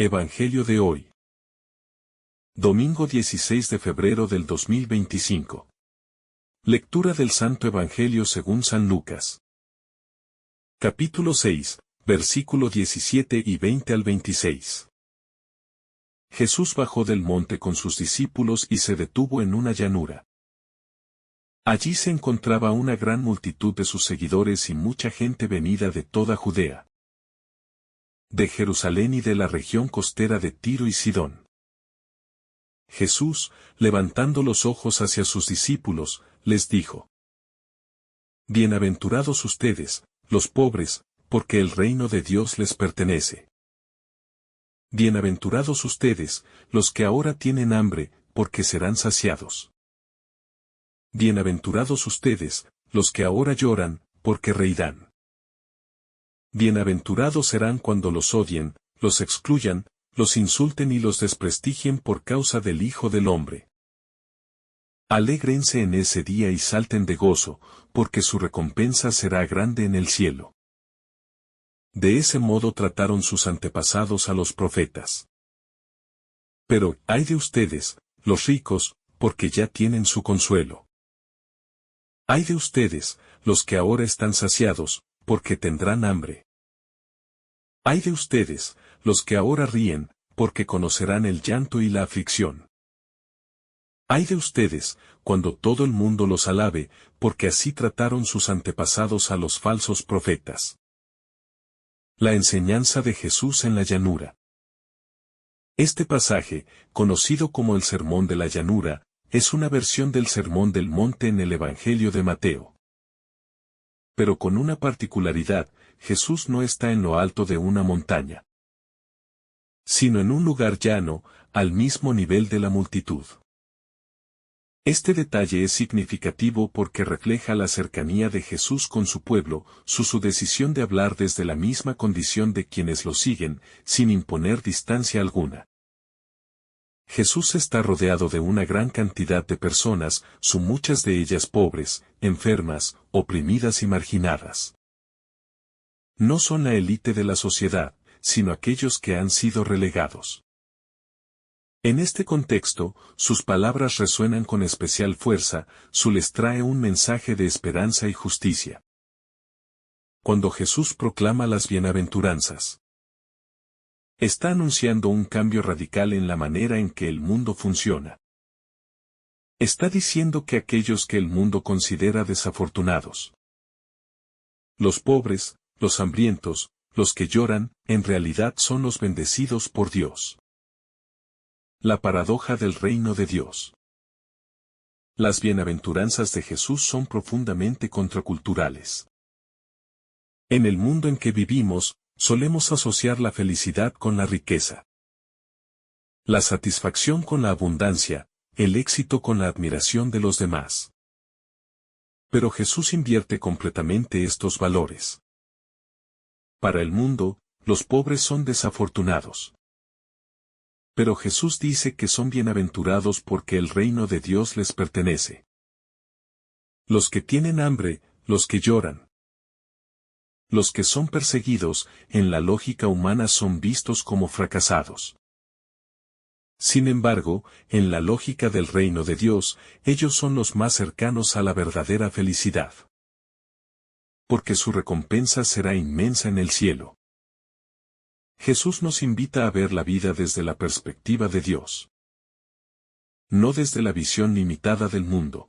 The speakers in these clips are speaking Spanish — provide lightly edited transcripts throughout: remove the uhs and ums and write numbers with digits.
Evangelio de hoy. Domingo 16 de febrero del 2025. Lectura del Santo Evangelio según San Lucas. Capítulo 6, versículo 17 y 20 al 26. Jesús bajó del monte con sus discípulos y se detuvo en una llanura. Allí se encontraba una gran multitud de sus seguidores y mucha gente venida de toda Judea, de Jerusalén y de la región costera de Tiro y Sidón. Jesús, levantando los ojos hacia sus discípulos, les dijo: Bienaventurados ustedes, los pobres, porque el reino de Dios les pertenece. Bienaventurados ustedes, los que ahora tienen hambre, porque serán saciados. Bienaventurados ustedes, los que ahora lloran, porque reirán. Bienaventurados serán cuando los odien, los excluyan, los insulten y los desprestigien por causa del Hijo del Hombre. Alégrense en ese día y salten de gozo, porque su recompensa será grande en el cielo. De ese modo trataron sus antepasados a los profetas. Pero, ay de ustedes, los ricos, porque ya tienen su consuelo. Ay de ustedes, los que ahora están saciados, porque tendrán hambre. Ay de ustedes, los que ahora ríen, porque conocerán el llanto y la aflicción. Ay de ustedes, cuando todo el mundo los alabe, porque así trataron sus antepasados a los falsos profetas. La enseñanza de Jesús en la llanura. Este pasaje, conocido como el Sermón de la Llanura, es una versión del Sermón del Monte en el Evangelio de Mateo. Pero con una particularidad: Jesús no está en lo alto de una montaña, sino en un lugar llano, al mismo nivel de la multitud. Este detalle es significativo porque refleja la cercanía de Jesús con su pueblo, su decisión de hablar desde la misma condición de quienes lo siguen, sin imponer distancia alguna. Jesús está rodeado de una gran cantidad de personas, muchas de ellas pobres, enfermas, oprimidas y marginadas. No son la élite de la sociedad, sino aquellos que han sido relegados. En este contexto, sus palabras resuenan con especial fuerza, les trae un mensaje de esperanza y justicia. Cuando Jesús proclama las bienaventuranzas, está anunciando un cambio radical en la manera en que el mundo funciona. Está diciendo que aquellos que el mundo considera desafortunados, los pobres, los hambrientos, los que lloran, en realidad son los bendecidos por Dios. La paradoja del reino de Dios. Las bienaventuranzas de Jesús son profundamente contraculturales. En el mundo en que vivimos, solemos asociar la felicidad con la riqueza, la satisfacción con la abundancia, el éxito con la admiración de los demás. Pero Jesús invierte completamente estos valores. Para el mundo, los pobres son desafortunados. Pero Jesús dice que son bienaventurados porque el reino de Dios les pertenece. Los que tienen hambre, los que lloran, los que son perseguidos, en la lógica humana son vistos como fracasados. Sin embargo, en la lógica del reino de Dios, ellos son los más cercanos a la verdadera felicidad, porque su recompensa será inmensa en el cielo. Jesús nos invita a ver la vida desde la perspectiva de Dios, no desde la visión limitada del mundo.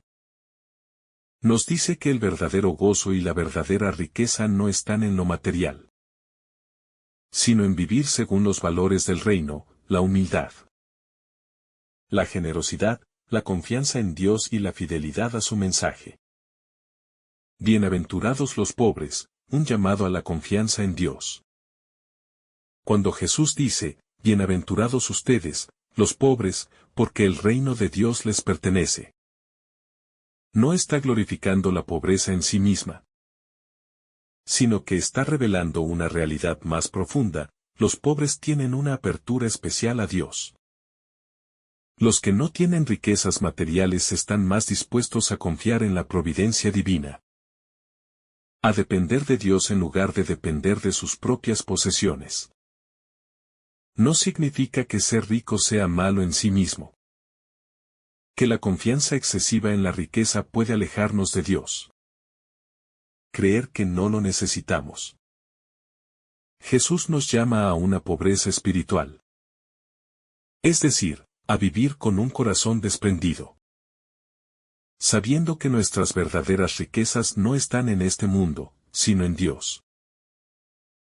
Nos dice que el verdadero gozo y la verdadera riqueza no están en lo material, sino en vivir según los valores del reino, la humildad, la generosidad, la confianza en Dios y la fidelidad a su mensaje. Bienaventurados los pobres, un llamado a la confianza en Dios. Cuando Jesús dice, bienaventurados ustedes, los pobres, porque el reino de Dios les pertenece, no está glorificando la pobreza en sí misma, sino que está revelando una realidad más profunda: los pobres tienen una apertura especial a Dios. Los que no tienen riquezas materiales están más dispuestos a confiar en la providencia divina, a depender de Dios en lugar de depender de sus propias posesiones. No significa que ser rico sea malo en sí mismo. Que la confianza excesiva en la riqueza puede alejarnos de Dios. Creer que no lo necesitamos. Jesús nos llama a una pobreza espiritual. Es decir, a vivir con un corazón desprendido. Sabiendo que nuestras verdaderas riquezas no están en este mundo, sino en Dios.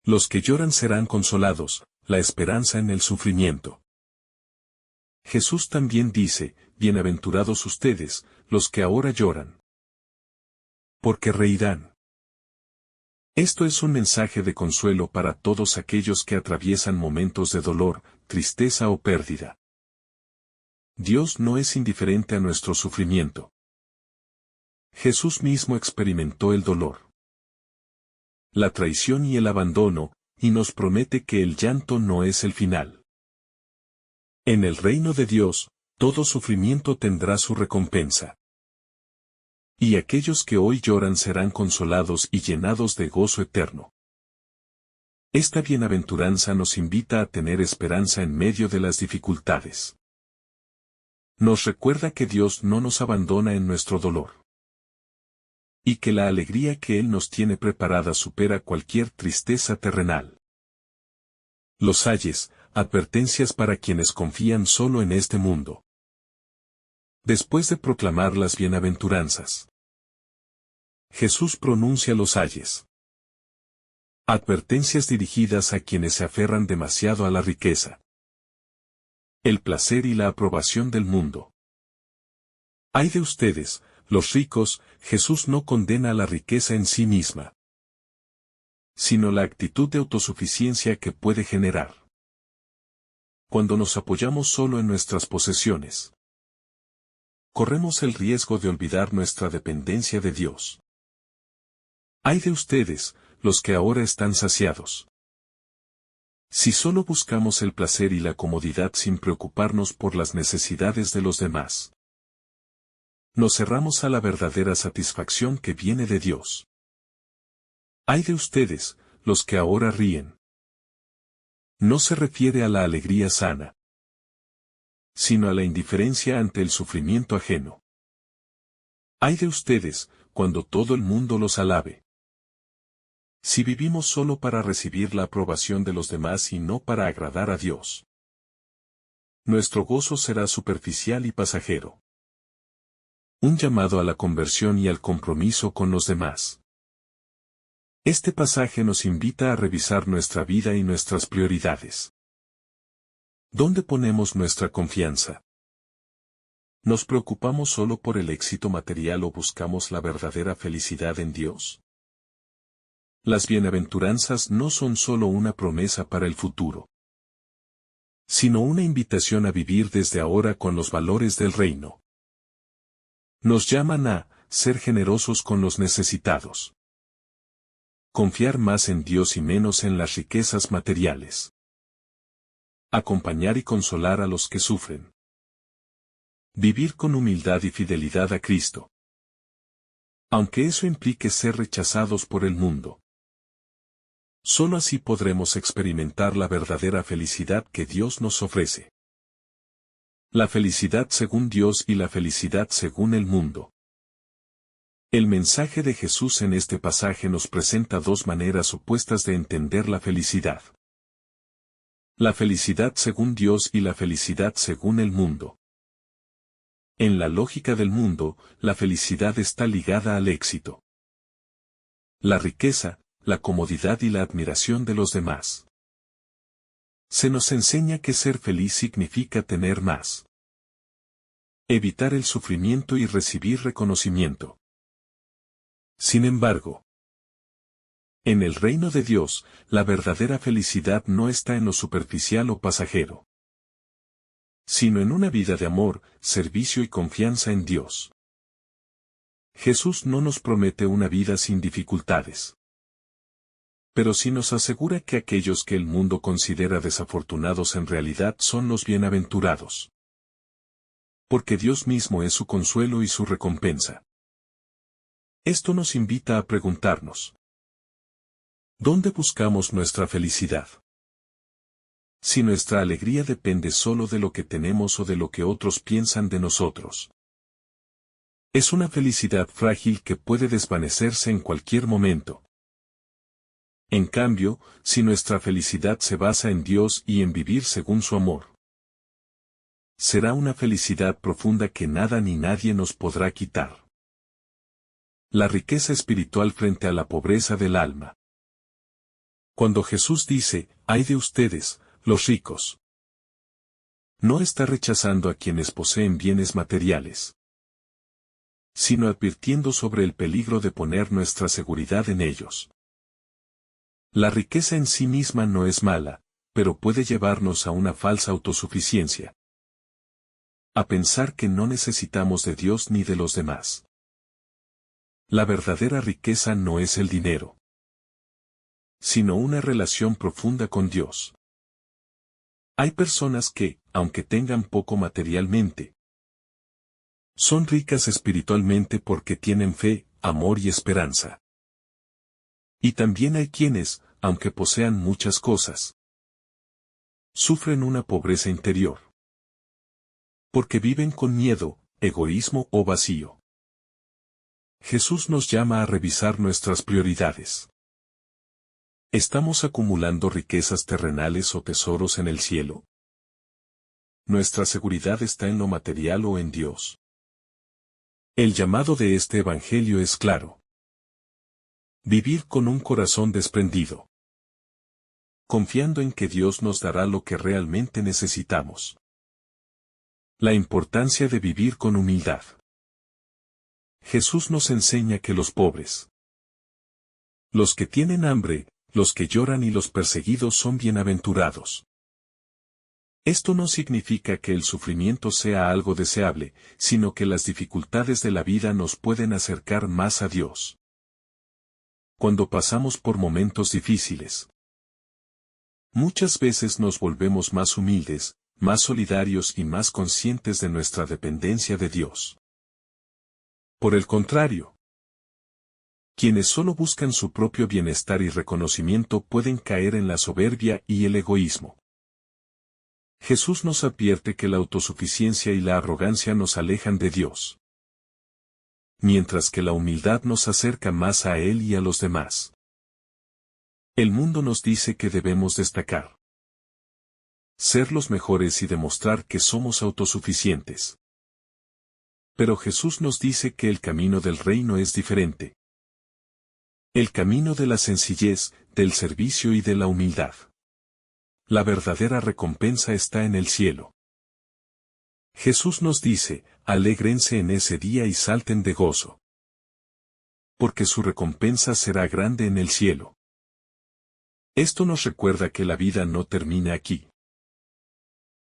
Los que lloran serán consolados, la esperanza en el sufrimiento. Jesús también dice, bienaventurados ustedes, los que ahora lloran. Porque reirán. Esto es un mensaje de consuelo para todos aquellos que atraviesan momentos de dolor, tristeza o pérdida. Dios no es indiferente a nuestro sufrimiento. Jesús mismo experimentó el dolor, la traición y el abandono, y nos promete que el llanto no es el final. En el reino de Dios, todo sufrimiento tendrá su recompensa. Y aquellos que hoy lloran serán consolados y llenados de gozo eterno. Esta bienaventuranza nos invita a tener esperanza en medio de las dificultades. Nos recuerda que Dios no nos abandona en nuestro dolor. Y que la alegría que Él nos tiene preparada supera cualquier tristeza terrenal. Los ayes, advertencias para quienes confían solo en este mundo. Después de proclamar las bienaventuranzas, Jesús pronuncia los ayes. Advertencias dirigidas a quienes se aferran demasiado a la riqueza, el placer y la aprobación del mundo. Ay de ustedes, los ricos. Jesús no condena la riqueza en sí misma, sino la actitud de autosuficiencia que puede generar. Cuando nos apoyamos solo en nuestras posesiones, corremos el riesgo de olvidar nuestra dependencia de Dios. Ay de ustedes, los que ahora están saciados. Si solo buscamos el placer y la comodidad sin preocuparnos por las necesidades de los demás, nos cerramos a la verdadera satisfacción que viene de Dios. Ay de ustedes, los que ahora ríen. No se refiere a la alegría sana, sino a la indiferencia ante el sufrimiento ajeno. Ay de ustedes, cuando todo el mundo los alabe. Si vivimos solo para recibir la aprobación de los demás y no para agradar a Dios, nuestro gozo será superficial y pasajero. Un llamado a la conversión y al compromiso con los demás. Este pasaje nos invita a revisar nuestra vida y nuestras prioridades. ¿Dónde ponemos nuestra confianza? ¿Nos preocupamos solo por el éxito material o buscamos la verdadera felicidad en Dios? Las bienaventuranzas no son solo una promesa para el futuro, sino una invitación a vivir desde ahora con los valores del reino. Nos llaman a ser generosos con los necesitados. Confiar más en Dios y menos en las riquezas materiales. Acompañar y consolar a los que sufren. Vivir con humildad y fidelidad a Cristo. Aunque eso implique ser rechazados por el mundo. Solo así podremos experimentar la verdadera felicidad que Dios nos ofrece. La felicidad según Dios y la felicidad según el mundo. El mensaje de Jesús en este pasaje nos presenta dos maneras opuestas de entender la felicidad. La felicidad según Dios y la felicidad según el mundo. En la lógica del mundo, la felicidad está ligada al éxito, la riqueza, la comodidad y la admiración de los demás. Se nos enseña que ser feliz significa tener más, evitar el sufrimiento y recibir reconocimiento. Sin embargo, en el reino de Dios, la verdadera felicidad no está en lo superficial o pasajero, sino en una vida de amor, servicio y confianza en Dios. Jesús no nos promete una vida sin dificultades, pero sí nos asegura que aquellos que el mundo considera desafortunados en realidad son los bienaventurados. Porque Dios mismo es su consuelo y su recompensa. Esto nos invita a preguntarnos: ¿dónde buscamos nuestra felicidad? Si nuestra alegría depende solo de lo que tenemos o de lo que otros piensan de nosotros. Es una felicidad frágil que puede desvanecerse en cualquier momento. En cambio, si nuestra felicidad se basa en Dios y en vivir según su amor, será una felicidad profunda que nada ni nadie nos podrá quitar. La riqueza espiritual frente a la pobreza del alma. Cuando Jesús dice, «Ay de ustedes, los ricos», no está rechazando a quienes poseen bienes materiales, sino advirtiendo sobre el peligro de poner nuestra seguridad en ellos. La riqueza en sí misma no es mala, pero puede llevarnos a una falsa autosuficiencia. A pensar que no necesitamos de Dios ni de los demás. La verdadera riqueza no es el dinero, sino una relación profunda con Dios. Hay personas que, aunque tengan poco materialmente, son ricas espiritualmente porque tienen fe, amor y esperanza. Y también hay quienes, aunque posean muchas cosas, sufren una pobreza interior. Porque viven con miedo, egoísmo o vacío. Jesús nos llama a revisar nuestras prioridades. ¿Estamos acumulando riquezas terrenales o tesoros en el cielo? ¿Nuestra seguridad está en lo material o en Dios? El llamado de este evangelio es claro. Vivir con un corazón desprendido. Confiando en que Dios nos dará lo que realmente necesitamos. La importancia de vivir con humildad. Jesús nos enseña que los pobres, los que tienen hambre, los que lloran y los perseguidos son bienaventurados. Esto no significa que el sufrimiento sea algo deseable, sino que las dificultades de la vida nos pueden acercar más a Dios. Cuando pasamos por momentos difíciles, muchas veces nos volvemos más humildes, más solidarios y más conscientes de nuestra dependencia de Dios. Por el contrario, quienes solo buscan su propio bienestar y reconocimiento pueden caer en la soberbia y el egoísmo. Jesús nos advierte que la autosuficiencia y la arrogancia nos alejan de Dios, mientras que la humildad nos acerca más a Él y a los demás. El mundo nos dice que debemos destacar, ser los mejores y demostrar que somos autosuficientes. Pero Jesús nos dice que el camino del reino es diferente. El camino de la sencillez, del servicio y de la humildad. La verdadera recompensa está en el cielo. Jesús nos dice, alégrense en ese día y salten de gozo. Porque su recompensa será grande en el cielo. Esto nos recuerda que la vida no termina aquí.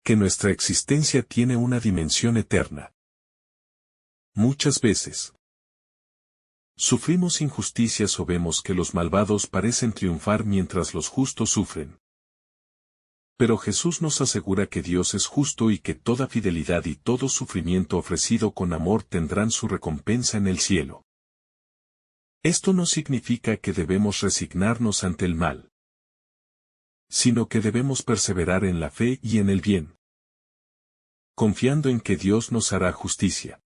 Que nuestra existencia tiene una dimensión eterna. Muchas veces sufrimos injusticias o vemos que los malvados parecen triunfar mientras los justos sufren. Pero Jesús nos asegura que Dios es justo y que toda fidelidad y todo sufrimiento ofrecido con amor tendrán su recompensa en el cielo. Esto no significa que debemos resignarnos ante el mal, sino que debemos perseverar en la fe y en el bien, confiando en que Dios nos hará justicia.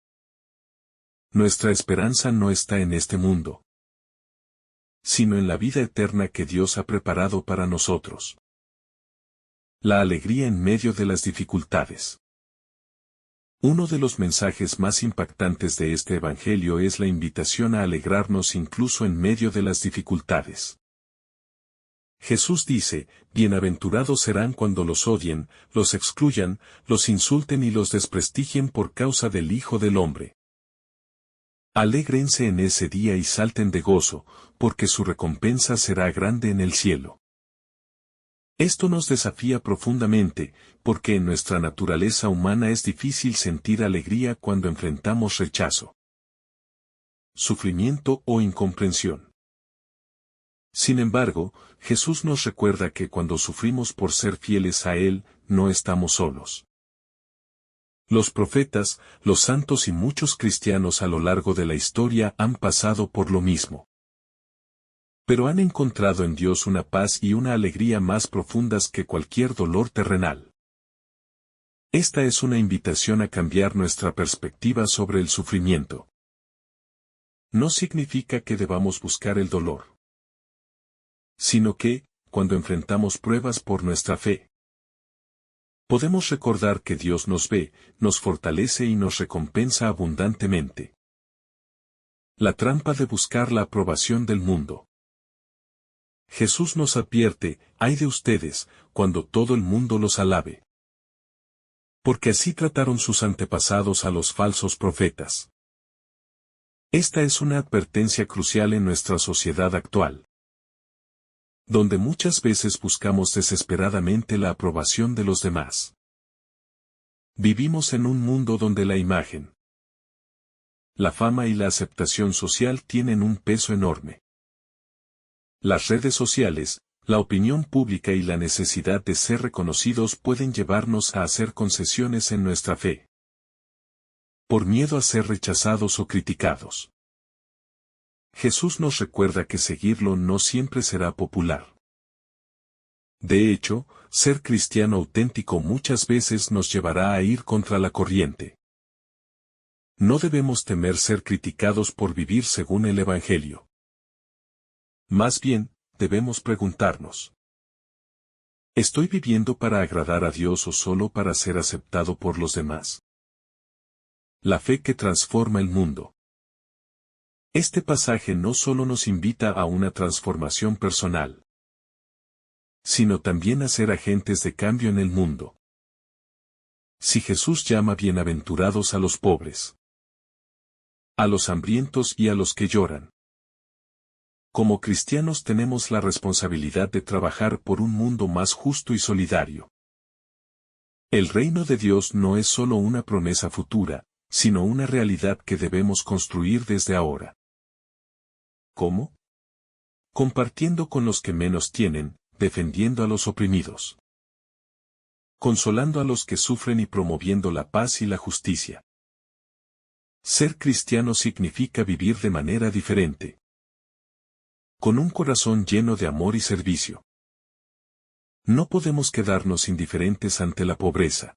Nuestra esperanza no está en este mundo, sino en la vida eterna que Dios ha preparado para nosotros. La alegría en medio de las dificultades. Uno de los mensajes más impactantes de este evangelio es la invitación a alegrarnos incluso en medio de las dificultades. Jesús dice, bienaventurados serán cuando los odien, los excluyan, los insulten y los desprestigien por causa del Hijo del Hombre. Alégrense en ese día y salten de gozo, porque su recompensa será grande en el cielo. Esto nos desafía profundamente, porque en nuestra naturaleza humana es difícil sentir alegría cuando enfrentamos rechazo, sufrimiento o incomprensión. Sin embargo, Jesús nos recuerda que cuando sufrimos por ser fieles a Él, no estamos solos. Los profetas, los santos y muchos cristianos a lo largo de la historia han pasado por lo mismo. Pero han encontrado en Dios una paz y una alegría más profundas que cualquier dolor terrenal. Esta es una invitación a cambiar nuestra perspectiva sobre el sufrimiento. No significa que debamos buscar el dolor, sino que, cuando enfrentamos pruebas por nuestra fe, podemos recordar que Dios nos ve, nos fortalece y nos recompensa abundantemente. La trampa de buscar la aprobación del mundo. Jesús nos advierte, ay de ustedes, cuando todo el mundo los alabe. Porque así trataron sus antepasados a los falsos profetas. Esta es una advertencia crucial en nuestra sociedad actual, donde muchas veces buscamos desesperadamente la aprobación de los demás. Vivimos en un mundo donde la imagen, la fama y la aceptación social tienen un peso enorme. Las redes sociales, la opinión pública y la necesidad de ser reconocidos pueden llevarnos a hacer concesiones en nuestra fe, por miedo a ser rechazados o criticados. Jesús nos recuerda que seguirlo no siempre será popular. De hecho, ser cristiano auténtico muchas veces nos llevará a ir contra la corriente. No debemos temer ser criticados por vivir según el Evangelio. Más bien, debemos preguntarnos: ¿estoy viviendo para agradar a Dios o solo para ser aceptado por los demás? La fe que transforma el mundo. Este pasaje no solo nos invita a una transformación personal, sino también a ser agentes de cambio en el mundo. Si Jesús llama bienaventurados a los pobres, a los hambrientos y a los que lloran, como cristianos tenemos la responsabilidad de trabajar por un mundo más justo y solidario. El reino de Dios no es solo una promesa futura, sino una realidad que debemos construir desde ahora. ¿Cómo? Compartiendo con los que menos tienen, defendiendo a los oprimidos, consolando a los que sufren y promoviendo la paz y la justicia. Ser cristiano significa vivir de manera diferente, con un corazón lleno de amor y servicio. No podemos quedarnos indiferentes ante la pobreza,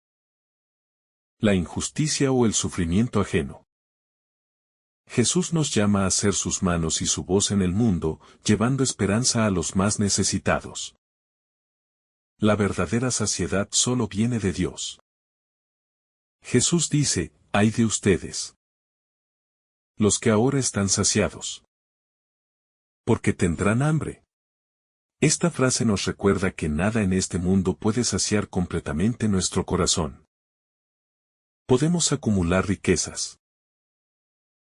la injusticia o el sufrimiento ajeno. Jesús nos llama a ser sus manos y su voz en el mundo, llevando esperanza a los más necesitados. La verdadera saciedad solo viene de Dios. Jesús dice, ay de ustedes, los que ahora están saciados, porque tendrán hambre. Esta frase nos recuerda que nada en este mundo puede saciar completamente nuestro corazón. Podemos acumular riquezas,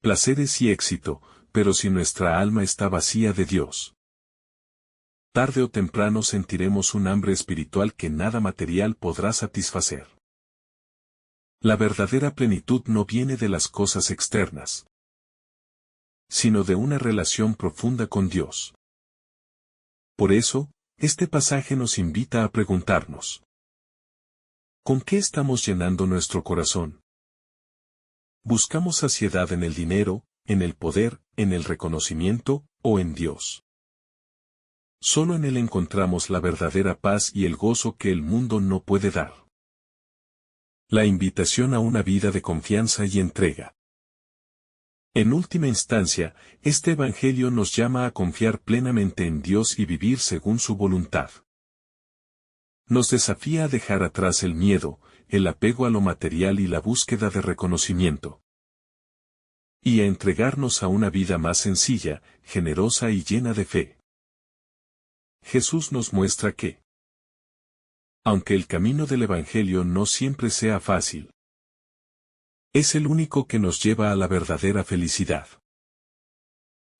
placeres y éxito, pero si nuestra alma está vacía de Dios, tarde o temprano sentiremos un hambre espiritual que nada material podrá satisfacer. La verdadera plenitud no viene de las cosas externas, sino de una relación profunda con Dios. Por eso, este pasaje nos invita a preguntarnos: ¿con qué estamos llenando nuestro corazón? ¿Buscamos saciedad en el dinero, en el poder, en el reconocimiento, o en Dios? Solo en Él encontramos la verdadera paz y el gozo que el mundo no puede dar. La invitación a una vida de confianza y entrega. En última instancia, este Evangelio nos llama a confiar plenamente en Dios y vivir según su voluntad. Nos desafía a dejar atrás el miedo, el apego a lo material y la búsqueda de reconocimiento, y a entregarnos a una vida más sencilla, generosa y llena de fe. Jesús nos muestra que, aunque el camino del Evangelio no siempre sea fácil, es el único que nos lleva a la verdadera felicidad.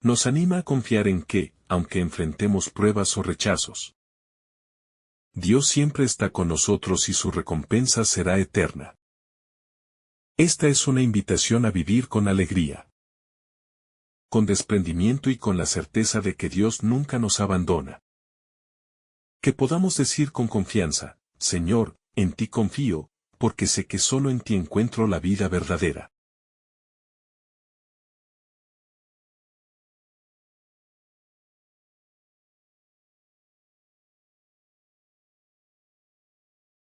Nos anima a confiar en que, aunque enfrentemos pruebas o rechazos, Dios siempre está con nosotros y su recompensa será eterna. Esta es una invitación a vivir con alegría, con desprendimiento y con la certeza de que Dios nunca nos abandona. Que podamos decir con confianza: Señor, en ti confío, porque sé que solo en ti encuentro la vida verdadera.